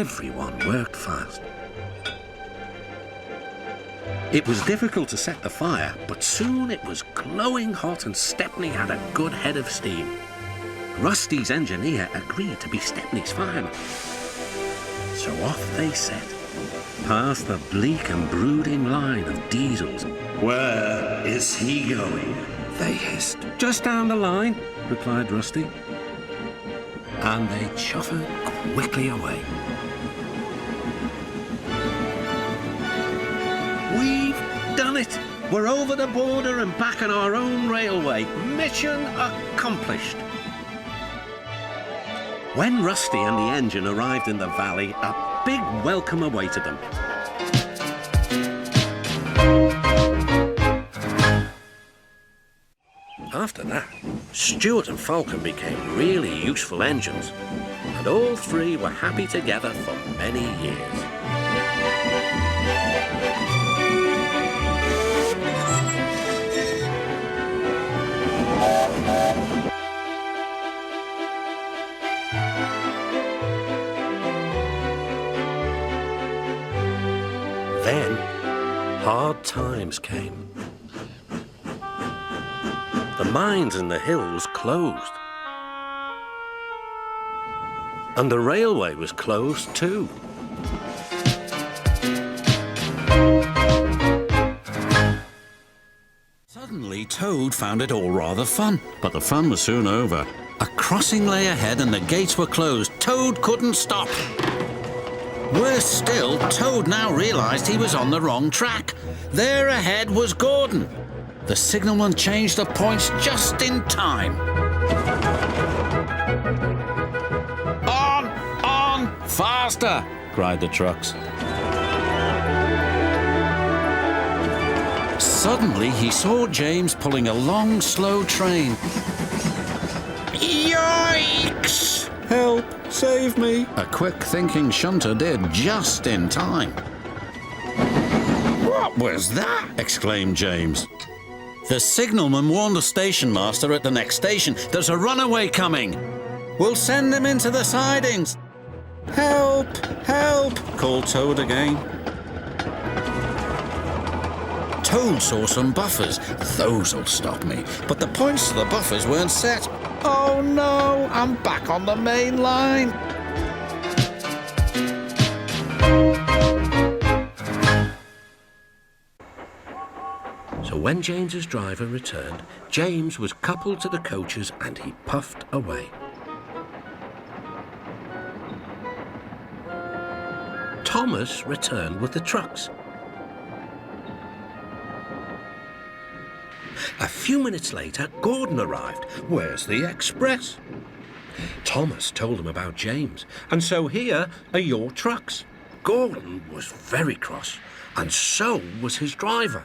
everyone worked fast. It was difficult to set the fire, but soon it was glowing hot and Stepney had a good head of steam. Rusty's engineer agreed to be Stepney's fireman. So off they set, past the bleak and brooding line of diesels. Where is he going? They hissed. Just down the line, replied Rusty. And they chuffered quickly away. We've done it! We're over the border and back on our own railway. Mission accomplished. When Rusty and the engine arrived in the valley, a big welcome awaited them. After that, Stewart and Falcon became really useful engines, and all three were happy together for many years. Then, hard times came. The mines in the hills closed. And the railway was closed too. Suddenly, Toad found it all rather fun. But the fun was soon over. A crossing lay ahead and the gates were closed. Toad couldn't stop. Worse still, Toad now realised he was on the wrong track. There ahead was Gordon. The signalman changed the points just in time. On! On! Faster! Cried the trucks. Suddenly he saw James pulling a long, slow train. Yikes! Help! Save me! A quick-thinking shunter did just in time. What was that? Exclaimed James. The signalman warned the station master at the next station. There's a runaway coming. We'll send him into the sidings. Help! Help! Called Toad again. Toad saw some buffers. Those'll stop me. But the points to the buffers weren't set. Oh no! I'm back on the main line. So when James's driver returned, James was coupled to the coaches and he puffed away. Thomas returned with the trucks. A few minutes later, Gordon arrived. Where's the express? Thomas told him about James, and so here are your trucks. Gordon was very cross, and so was his driver.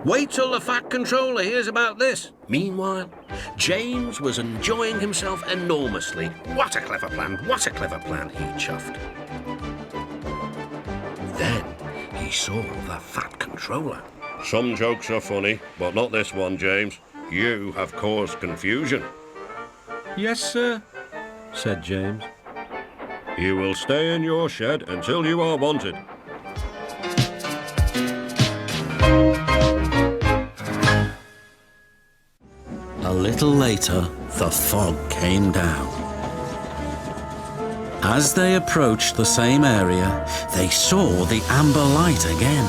Wait till the Fat Controller hears about this. Meanwhile, James was enjoying himself enormously. What a clever plan, what a clever plan, he chuffed. Then he saw the Fat Controller. Some jokes are funny, but not this one, James. You have caused confusion. Yes, sir, said James. You will stay in your shed until you are wanted. A little later, the fog came down. As they approached the same area, they saw the amber light again.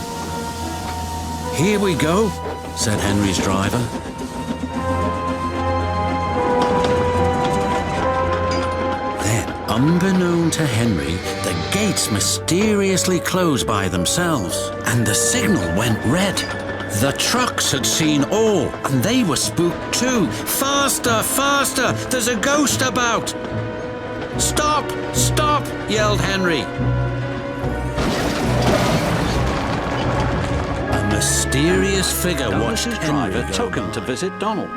Here we go, said Henry's driver. Then, unbeknown to Henry, the gates mysteriously closed by themselves, and the signal went red. The trucks had seen all, and they were spooked too. Faster, faster, there's a ghost about! Stop, stop, yelled Henry. A mysterious figure watched his driver took him to visit Donald.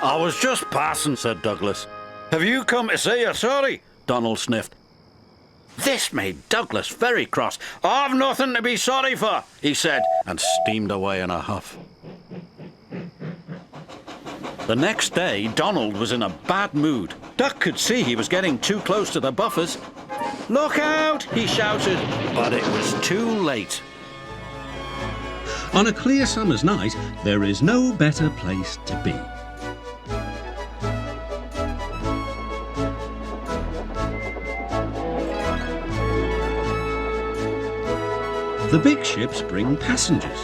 I was just passing, said Douglas. Have you come to say you're sorry? Donald sniffed. This made Douglas very cross. I've nothing to be sorry for, he said, and steamed away in a huff. The next day, Donald was in a bad mood. Duck could see he was getting too close to the buffers. Look out! He shouted. But it was too late. On a clear summer's night, there is no better place to be. The big ships bring passengers.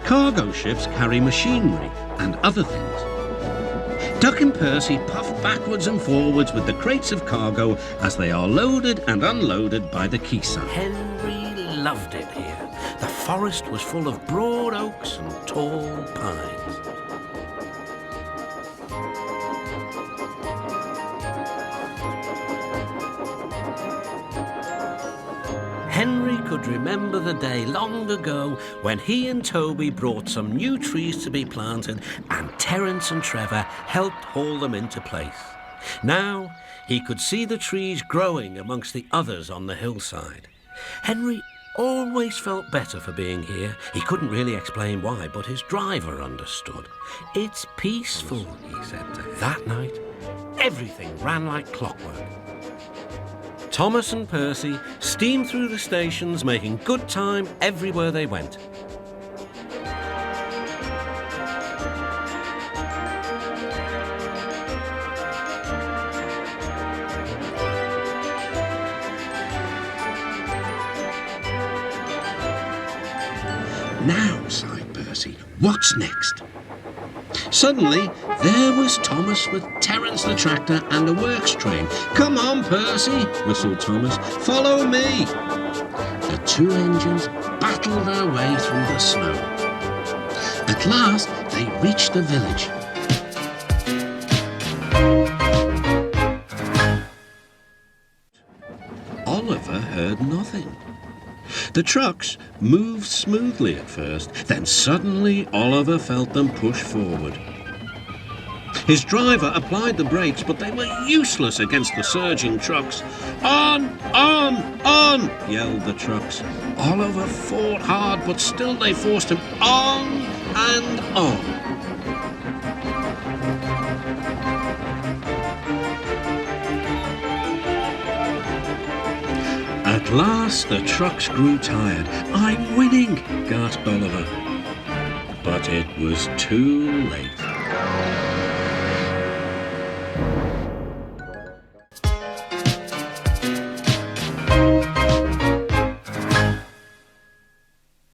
Cargo ships carry machinery and other things. Duck and Percy puff backwards and forwards with the crates of cargo as they are loaded and unloaded by the quayside. Henry loved it here. The forest was full of broad oaks and tall pines. Henry could remember the day long ago when he and Toby brought some new trees to be planted and Terence and Trevor helped haul them into place. Now he could see the trees growing amongst the others on the hillside. Henry always felt better for being here. He couldn't really explain why, but his driver understood. It's peaceful, he said to him. That night, everything ran like clockwork. Thomas and Percy steamed through the stations, making good time everywhere they went. Now, sighed Percy, what's next? Suddenly, there was Thomas with Terence the tractor and a works train. Come on, Percy, whistled Thomas. Follow me. The two engines battled their way through the snow. At last, they reached the village. Oliver heard nothing. The trucks moved smoothly at first, then suddenly Oliver felt them push forward. His driver applied the brakes, but they were useless against the surging trucks. On, yelled the trucks. Oliver fought hard, but still they forced him on and on. At last the trucks grew tired. I'm winning, gasped Oliver. But it was too late.